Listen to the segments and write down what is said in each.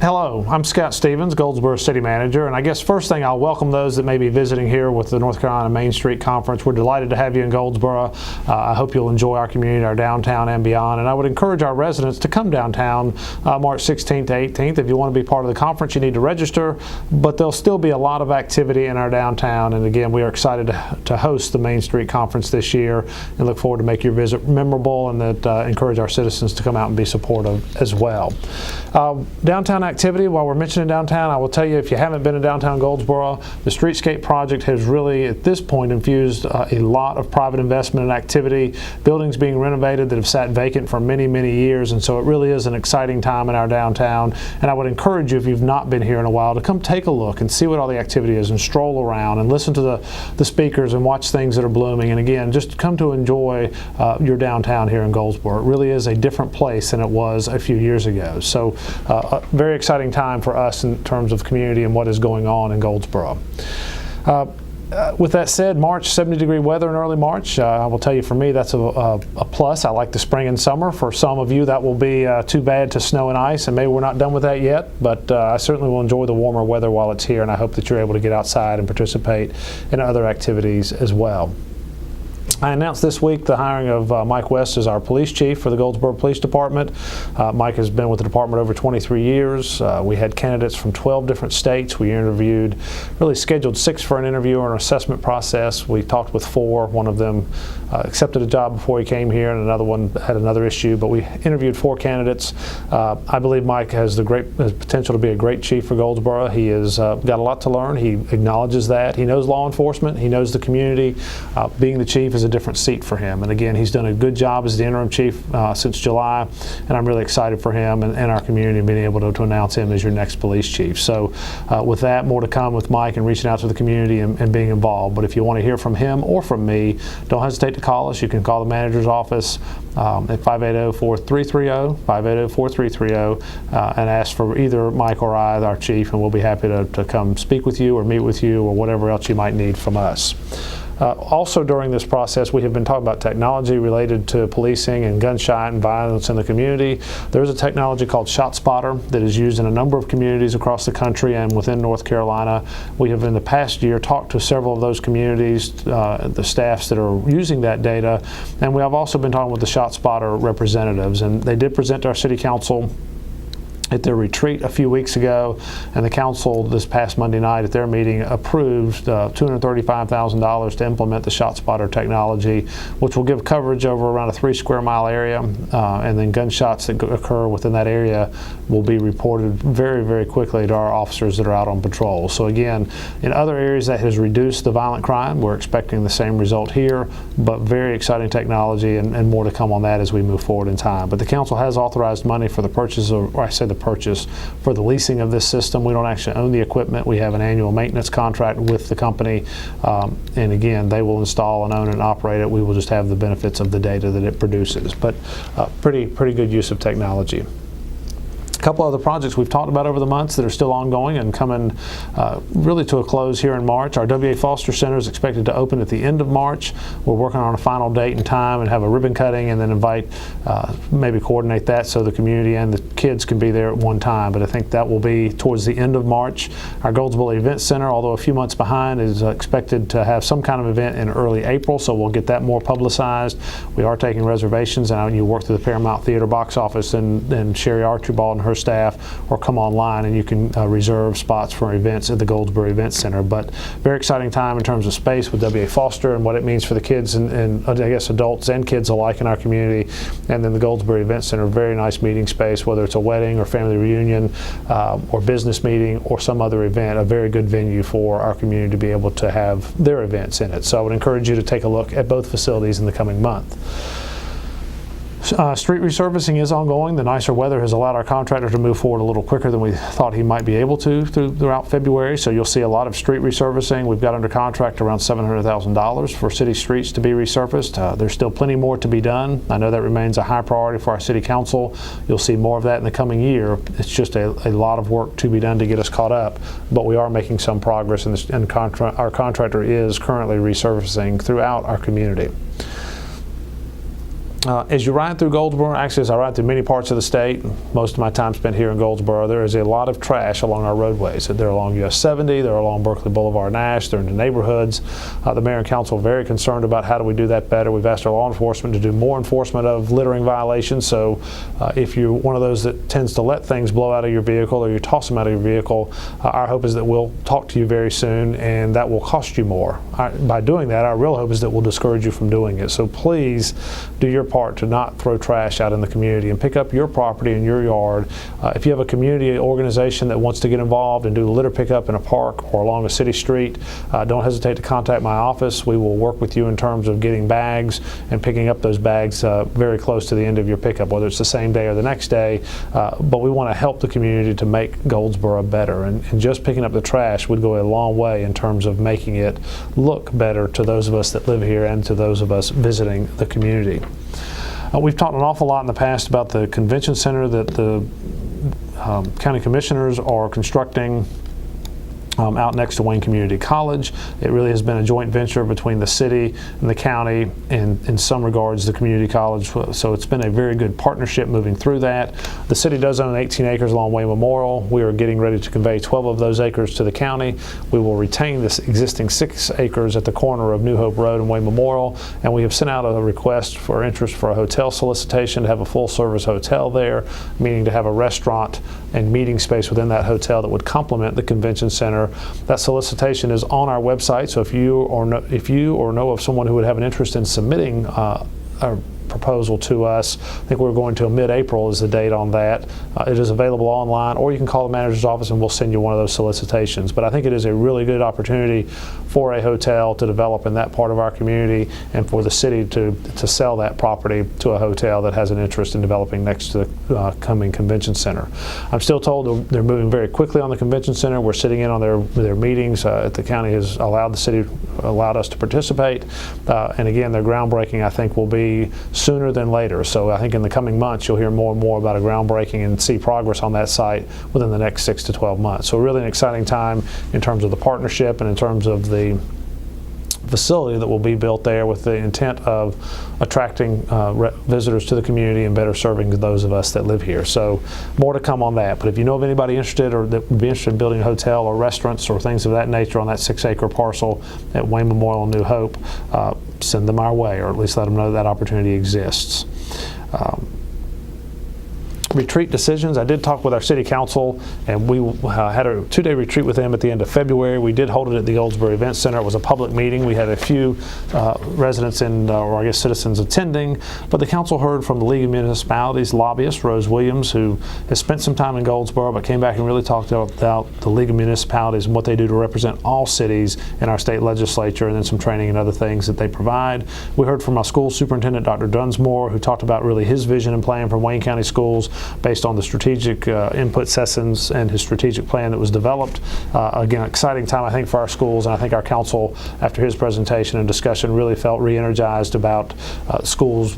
Hello, I'm Scott Stevens, Goldsboro City Manager, and I guess first thing I'll welcome those that may be visiting here with the North Carolina Main Street Conference. We're delighted to have you in Goldsboro. I hope you'll enjoy our community, our downtown and beyond, and I would encourage our residents to come downtown March 16th to 18th. If you want to be part of the conference, you need to register, but there'll still be a lot of activity in our downtown, and again, we are excited to host the Main Street Conference this year and look forward to make your visit memorable, and that encourage our citizens to come out and be supportive as well. Downtown activity, while we're mentioning downtown, I will tell you, if you haven't been in downtown Goldsboro, the Streetscape project has really at this point infused a lot of private investment and activity, buildings being renovated that have sat vacant for many years, and so it really is an exciting time in our downtown. And I would encourage you, if you've not been here in a while, to come take a look and see what all the activity is and stroll around and listen to the speakers and watch things that are blooming, and again, just come to enjoy your downtown here in Goldsboro. It really is a different place than it was a few years ago. So a very exciting time for us in terms of community and what is going on in Goldsboro. With that said, March, 70-degree weather in early March. I will tell you, for me, that's a plus. I like the spring and summer. For some of you, that will be too bad to snow and ice, and maybe we're not done with that yet, but I certainly will enjoy the warmer weather while it's here, and I hope that you're able to get outside and participate in other activities as well. I announced this week the hiring of Mike West as our police chief for the Goldsboro Police Department. Mike has been with the department over 23 years. We had candidates from 12 different states. We interviewed, really scheduled 6 for an interview or an assessment process. We talked with 4. One of them accepted a job before he came here, and another one had another issue, but we interviewed 4 candidates. I believe Mike has the potential to be a great chief for Goldsboro. He has got a lot to learn. He acknowledges that. He knows law enforcement. He knows the community. Being the chief is a different seat for him, and again, he's done a good job as the interim chief since July, and I'm really excited for him and our community being able to announce him as your next police chief. So with that, more to come with Mike and reaching out to the community and being involved. But if you want to hear from him or from me, don't hesitate to call us. You can call the manager's office at 580-4330, 580-4330, and ask for either Mike or I, our chief, and we'll be happy to come speak with you or meet with you or whatever else you might need from us. Also during this process, we have been talking about technology related to policing and gunshot and violence in the community. There's a technology called ShotSpotter that is used in a number of communities across the country and within North Carolina. We have in the past year talked to several of those communities, the staffs that are using that data, and we have also been talking with the ShotSpotter representatives, and they did present to our city council at their retreat a few weeks ago, and the council this past Monday night at their meeting approved $235,000 to implement the ShotSpotter technology, which will give coverage over around a 3 square mile area, and then gunshots that occur within that area will be reported very quickly to our officers that are out on patrol. So again, in other areas that has reduced the violent crime, we're expecting the same result here, but very exciting technology, and more to come on that as we move forward in time. But the council has authorized money for the purchase of, or I said the purchase for the leasing of this system. We don't actually own the equipment. We have an annual maintenance contract with the company, and again, they will install and own and operate it. We will just have the benefits of the data that it produces, but pretty good use of technology. A couple other projects we've talked about over the months that are still ongoing and coming really to a close here in March. Our W.A. Foster Center is expected to open at the end of March. We're working on a final date and time and have a ribbon cutting, and then invite, maybe coordinate that so the community and the kids can be there at one time. But I think that will be towards the end of March. Our Goldsboro Event Center, although a few months behind, is expected to have some kind of event in early April, so we'll get that more publicized. We are taking reservations, and you work through the Paramount Theater box office and Sherry Archibald and her staff, or come online and you can reserve spots for events at the Goldsboro Event Center. But very exciting time in terms of space with W.A. Foster and what it means for the kids and I guess adults and kids alike in our community. And then the Goldsboro Event Center, very nice meeting space, whether it's a wedding or family reunion or business meeting or some other event, a very good venue for our community to be able to have their events in it. So I would encourage you to take a look at both facilities in the coming month. Street resurfacing is ongoing. The nicer weather has allowed our contractor to move forward a little quicker than we thought he might be able to throughout February. So you'll see a lot of street resurfacing. We've got under contract around $700,000 for city streets to be resurfaced. There's still plenty more to be done. I know that remains a high priority for our city council. You'll see more of that in the coming year. It's just a lot of work to be done to get us caught up, but we are making some progress, and our contractor is currently resurfacing throughout our community. As you ride through Goldsboro, actually as I ride through many parts of the state, most of my time spent here in Goldsboro, there is a lot of trash along our roadways. They're along US 70, they're along Berkeley Boulevard and Ash, they're in the neighborhoods. The mayor and council are very concerned about how do we do that better. We've asked our law enforcement to do more enforcement of littering violations, so if you're one of those that tends to let things blow out of your vehicle or you toss them out of your vehicle, our hope is that we'll talk to you very soon and that will cost you more. By doing that, our real hope is that we'll discourage you from doing it. So please do your part to not throw trash out in the community and pick up your property in your yard. If you have a community organization that wants to get involved and do litter pickup in a park or along a city street, don't hesitate to contact my office. We will work with you in terms of getting bags and picking up those bags very close to the end of your pickup, whether it's the same day or the next day. But we want to help the community to make Goldsboro better, and just picking up the trash would go a long way in terms of making it look better to those of us that live here and to those of us visiting the community. We've talked an awful lot in the past about the convention center that the county commissioners are constructing out next to Wayne Community College. It really has been a joint venture between the city and the county, and in some regards the community college, so it's been a very good partnership moving through that. The city does own 18 acres along Wayne Memorial. We are getting ready to convey 12 of those acres to the county. We will retain this existing 6 acres at the corner of New Hope Road and Wayne Memorial, and we have sent out a request for interest for a hotel solicitation to have a full-service hotel there, meaning to have a restaurant and meeting space within that hotel that would complement the convention center. That solicitation is on our website, so if you or know of someone who would have an interest in submitting a proposal to us, I think we're going to mid-April is the date on that. It is available online, or you can call the manager's office and we'll send you one of those solicitations. But I think it is a really good opportunity for a hotel to develop in that part of our community, and for the city to sell that property to a hotel that has an interest in developing next to the coming convention center. I'm still told they're moving very quickly on the convention center. We're sitting in on their meetings. The county has allowed us to participate, and again, their groundbreaking I think will be sooner than later. So I think in the coming months you'll hear more and more about a groundbreaking and see progress on that site within the next 6 to 12 months. So really an exciting time in terms of the partnership and in terms of the facility that will be built there, with the intent of attracting visitors to the community and better serving those of us that live here. So more to come on that. But if you know of anybody interested or that would be interested in building a hotel or restaurants or things of that nature on that 6-acre parcel at Wayne Memorial and New Hope, send them our way, or at least let them know that opportunity exists. Retreat decisions. I did talk with our city council, and we had a 2-day retreat with them at the end of February. We did hold it at the Goldsboro Event Center. It was a public meeting. We had a few residents or I guess citizens attending, but the council heard from the League of Municipalities lobbyist, Rose Williams, who has spent some time in Goldsboro, but came back and really talked about the League of Municipalities and what they do to represent all cities in our state legislature, and then some training and other things that they provide. We heard from our school superintendent, Dr. Dunsmore, who talked about really his vision and plan for Wayne County schools based on the strategic input sessions and his strategic plan that was developed. Again, exciting time I think for our schools, and I think our council, after his presentation and discussion, really felt re-energized about schools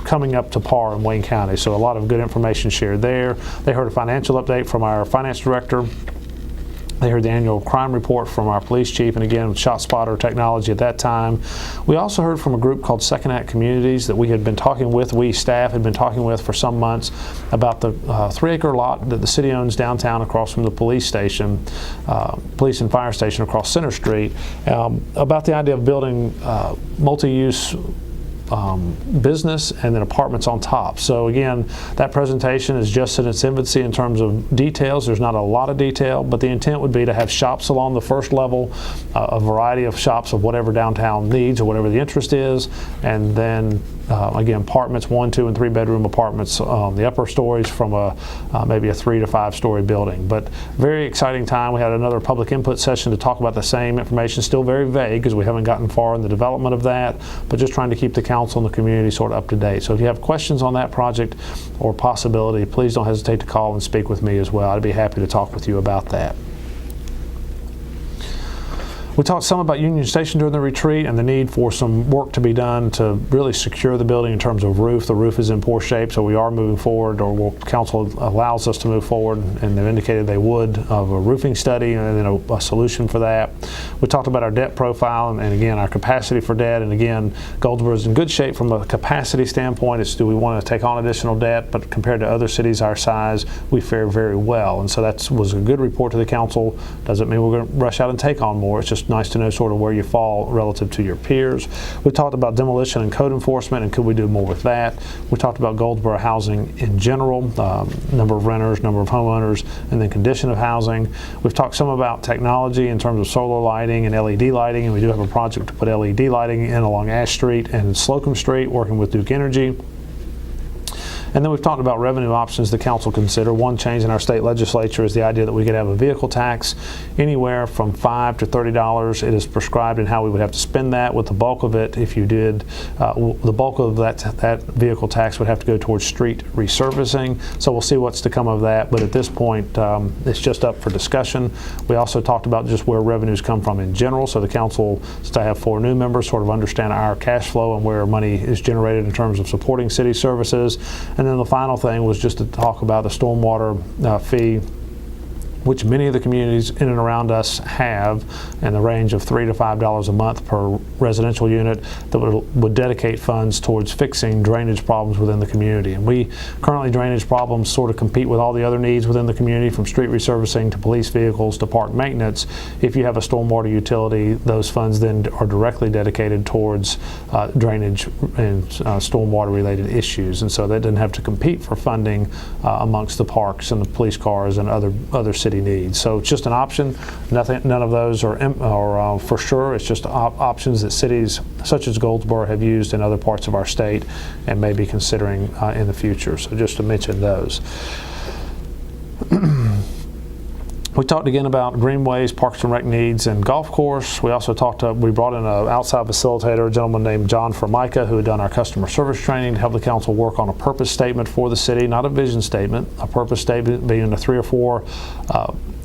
coming up to par in Wayne County. So a lot of good information shared there. They heard a financial update from our finance director. They heard the annual crime report from our police chief, and again, ShotSpotter technology at that time. We also heard from a group called Second Act Communities that we staff had been talking with for some months about the 3-acre lot that the city owns downtown across from the police station, police and fire station across Center Street, about the idea of building multi-use business and then apartments on top. So again, that presentation is just in its infancy in terms of details. There's not a lot of detail, but the intent would be to have shops along the first level, a variety of shops of whatever downtown needs or whatever the interest is, and then again, apartments, 1, 2, and 3 bedroom apartments, the upper stories from maybe a 3 to 5 story building. But very exciting time. We had another public input session to talk about the same information, still very vague because we haven't gotten far in the development of that, but just trying to keep the council and the community sort of up to date. So if you have questions on that project or possibility, please don't hesitate to call and speak with me as well. I'd be happy to talk with you about that. We talked some about Union Station during the retreat and the need for some work to be done to really secure the building in terms of roof. The roof is in poor shape, so we are moving forward, or council allows us to move forward, and they've indicated they would, of a roofing study and then a solution for that. We talked about our debt profile and again, our capacity for debt. And again, Goldsboro is in good shape from a capacity standpoint. It's do we want to take on additional debt, but compared to other cities our size, we fare very well. And so that was a good report to the council. Doesn't mean we're going to rush out and take on more. It's just nice to know sort of where you fall relative to your peers. We talked about demolition and code enforcement and could we do more with that. We talked about Goldsboro housing in general, number of renters, number of homeowners, and then condition of housing. We've talked some about technology in terms of solar lighting and LED lighting, and we do have a project to put LED lighting in along Ash Street and Slocum Street, working with Duke Energy. And then we've talked about revenue options the council consider. One change in our state legislature is the idea that we could have a vehicle tax anywhere from $5 to $30. It is prescribed in how we would have to spend that, with the bulk of it, if you did, the bulk of that vehicle tax would have to go towards street resurfacing. So we'll see what's to come of that, but at this point, it's just up for discussion. We also talked about just where revenues come from in general, so the council, since I have 4 new members, sort of understand our cash flow and where money is generated in terms of supporting city services. And then the final thing was just to talk about the stormwater fee, which many of the communities in and around us have, in the range of $3 to $5 a month per residential unit, that would dedicate funds towards fixing drainage problems within the community. And we currently, drainage problems sort of compete with all the other needs within the community, from street resurfacing to police vehicles to park maintenance. If you have a stormwater utility, those funds then are directly dedicated towards drainage and stormwater related issues. And so that doesn't have to compete for funding amongst the parks and the police cars and other city needs. So it's just an option. None of those are for sure. It's just options that cities such as Goldsboro have used in other parts of our state and may be considering in the future. So just to mention those. We talked again about greenways, parks and rec needs, and golf course. We also we brought in an outside facilitator, a gentleman named John Formica, who had done our customer service training to help the council work on a purpose statement for the city, not a vision statement, a purpose statement being a 3 or 4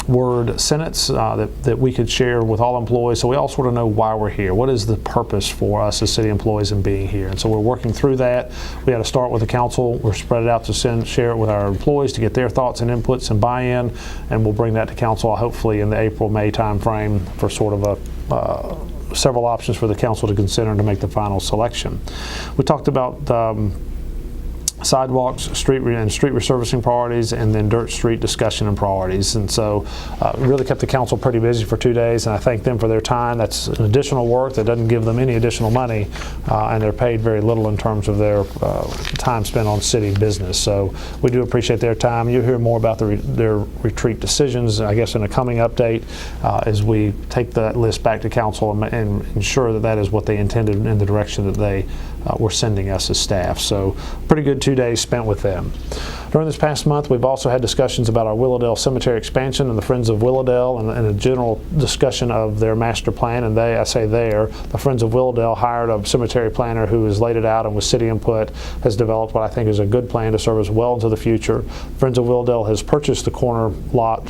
word sentence that we could share with all employees, so we all sort of know why we're here. What is the purpose for us as city employees in being here? And so we're working through that. We had to start with the council. We're spread it out to share it with our employees to get their thoughts and inputs and buy-in, and we'll bring that to council hopefully in the April-May timeframe for sort of several options for the council to consider and to make the final selection. We talked about sidewalks, street resurfacing priorities, and then dirt street discussion and priorities. And so really kept the council pretty busy for 2 days, and I thank them for their time. That's an additional work that doesn't give them any additional money, and they're paid very little in terms of their time spent on city business. So we do appreciate their time. You'll hear more about their retreat decisions, I guess, in a coming update as we take that list back to council and ensure that that is what they intended in the direction that they were sending us as staff. So pretty good 2 days spent with them. During this past month, we've also had discussions about our Willowdale Cemetery expansion and the Friends of Willowdale, and a general discussion of their master plan. And the Friends of Willowdale hired a cemetery planner who has laid it out, and with city input has developed what I think is a good plan to serve us well into the future. Friends of Willowdale has purchased the corner lot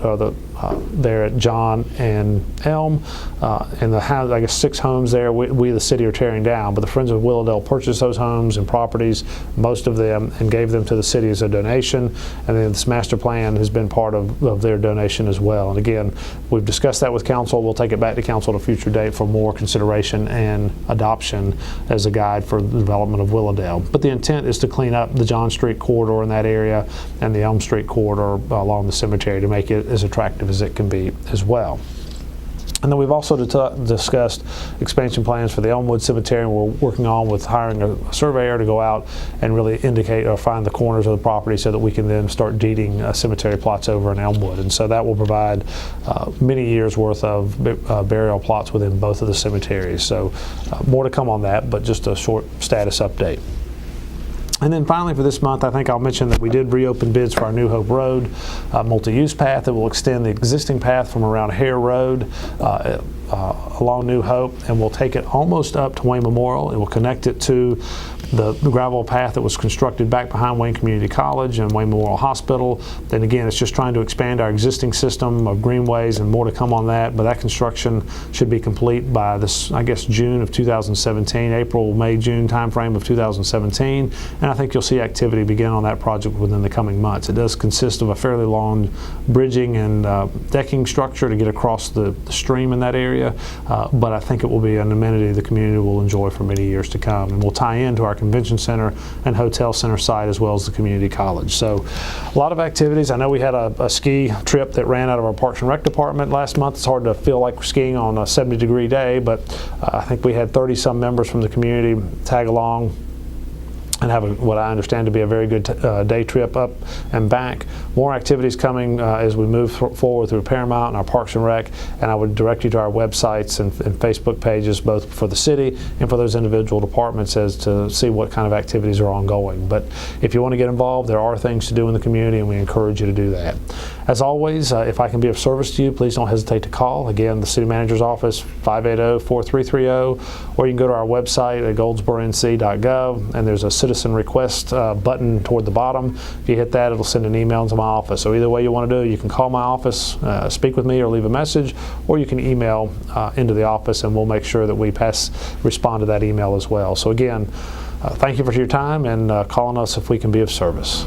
there at John and Elm, and the house, I guess 6 homes there we the city are tearing down, but the Friends of Willowdale purchased those homes and properties, most of them, and gave them to the city as a donation. And then this master plan has been part of their donation as well. And again, we've discussed that with council. We'll take it back to council at a future date for more consideration and adoption as a guide for the development of Willowdale. But the intent is to clean up the John Street corridor in that area and the Elm Street corridor along the cemetery to make it as attractive as it can be as well. And then we've also discussed expansion plans for the Elmwood Cemetery, and we're working on with hiring a surveyor to go out and really indicate or find the corners of the property so that we can then start deeding cemetery plots over in Elmwood. And so that will provide many years worth of burial plots within both of the cemeteries. So more to come on that, but just a short status update. And then finally for this month, I think I'll mention that we did reopen bids for our New Hope Road multi-use path that will extend the existing path from around Hare Road along New Hope, and we'll take it almost up to Wayne Memorial. It will connect it to the gravel path that was constructed back behind Wayne Community College and Wayne Memorial Hospital. Then again, it's just trying to expand our existing system of greenways, and more to come on that, but that construction should be complete by this, I guess, June of 2017, April, May, June timeframe of 2017, and I think you'll see activity begin on that project within the coming months. It does consist of a fairly long bridging and decking structure to get across the stream in that area, but I think it will be an amenity the community will enjoy for many years to come, and will tie into our convention center and hotel center site as well as the community college. So a lot of activities. I know we had a ski trip that ran out of our Parks and Rec department last month. It's hard to feel like we're skiing on a 70-degree day, but I think we had 30-some members from the community tag along and have what I understand to be a very good day trip up and back. More activities coming as we move forward through Paramount and our Parks and Rec, and I would direct you to our websites and Facebook pages, both for the city and for those individual departments, as to see what kind of activities are ongoing. But if you want to get involved, there are things to do in the community, and we encourage you to do that. As always, if I can be of service to you, please don't hesitate to call. Again, the City Manager's office, 580-4330, or you can go to our website at goldsboronc.gov, and there's a citizen request button toward the bottom. If you hit that, it'll send an email to my office. So either way you want to do, you can call my office, speak with me, or leave a message, or you can email into the office, and we'll make sure that we respond to that email as well. So again, thank you for your time, and calling us if we can be of service.